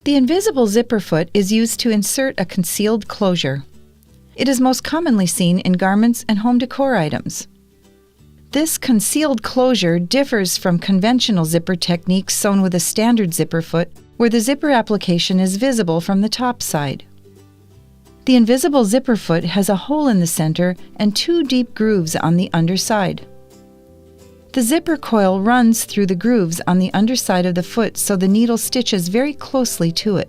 The invisible zipper foot is used to insert a concealed closure. It is most commonly seen in garments and home decor items. This concealed closure differs from conventional zipper techniques sewn with a standard zipper foot, where the zipper application is visible from the top side. The invisible zipper foot has a hole in the center and 2 deep grooves on the underside. The zipper coil runs through the grooves on the underside of the foot so the needle stitches very closely to it.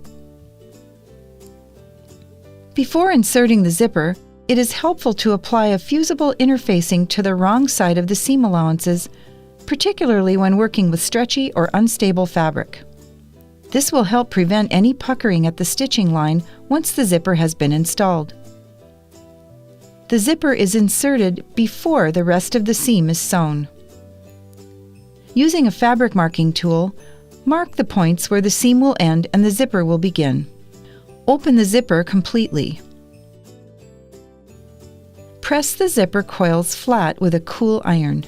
Before inserting the zipper, it is helpful to apply a fusible interfacing to the wrong side of the seam allowances, particularly when working with stretchy or unstable fabric. This will help prevent any puckering at the stitching line once the zipper has been installed. The zipper is inserted before the rest of the seam is sewn. Using a fabric marking tool, mark the points where the seam will end and the zipper will begin. Open the zipper completely. Press the zipper coils flat with a cool iron.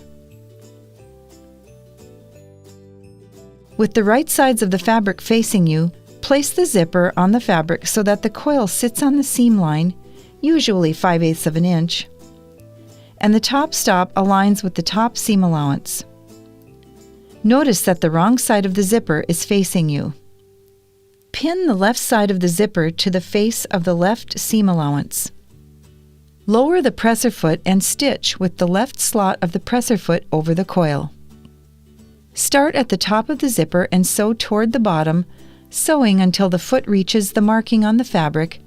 With the right sides of the fabric facing you, place the zipper on the fabric so that the coil sits on the seam line, usually 5/8 of an inch, and the top stop aligns with the top seam allowance. Notice that the wrong side of the zipper is facing you. Pin the left side of the zipper to the face of the left seam allowance. Lower the presser foot and stitch with the left slot of the presser foot over the coil. Start at the top of the zipper and sew toward the bottom, sewing until the foot reaches the marking on the fabric,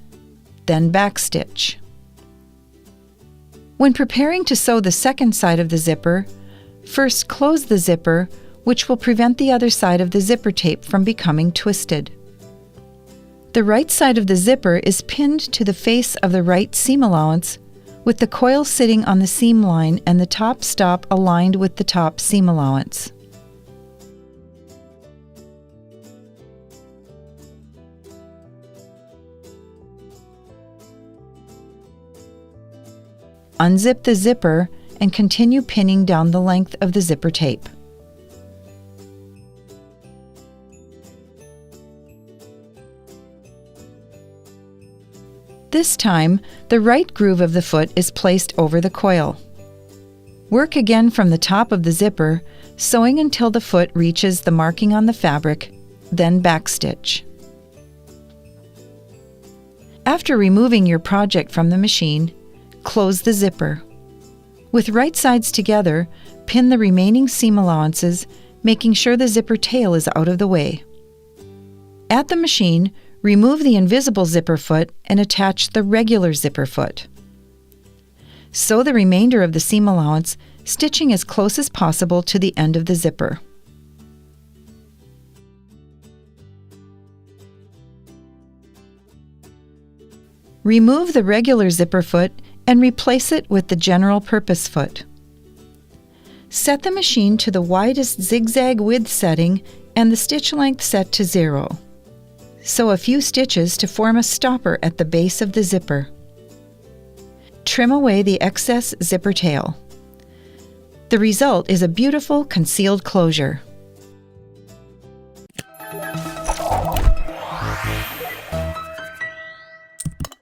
then backstitch. When preparing to sew the second side of the zipper, first close the zipper, which will prevent the other side of the zipper tape from becoming twisted. The right side of the zipper is pinned to the face of the right seam allowance, with the coil sitting on the seam line and the top stop aligned with the top seam allowance. Unzip the zipper and continue pinning down the length of the zipper tape. This time, the right groove of the foot is placed over the coil. Work again from the top of the zipper, sewing until the foot reaches the marking on the fabric, then backstitch. After removing your project from the machine, close the zipper. With right sides together, pin the remaining seam allowances, making sure the zipper tail is out of the way. At the machine, remove the invisible zipper foot and attach the regular zipper foot. Sew the remainder of the seam allowance, stitching as close as possible to the end of the zipper. Remove the regular zipper foot and replace it with the general purpose foot. Set the machine to the widest zigzag width setting and the stitch length set to 0. Sew a few stitches to form a stopper at the base of the zipper. Trim away the excess zipper tail. The result is a beautiful concealed closure.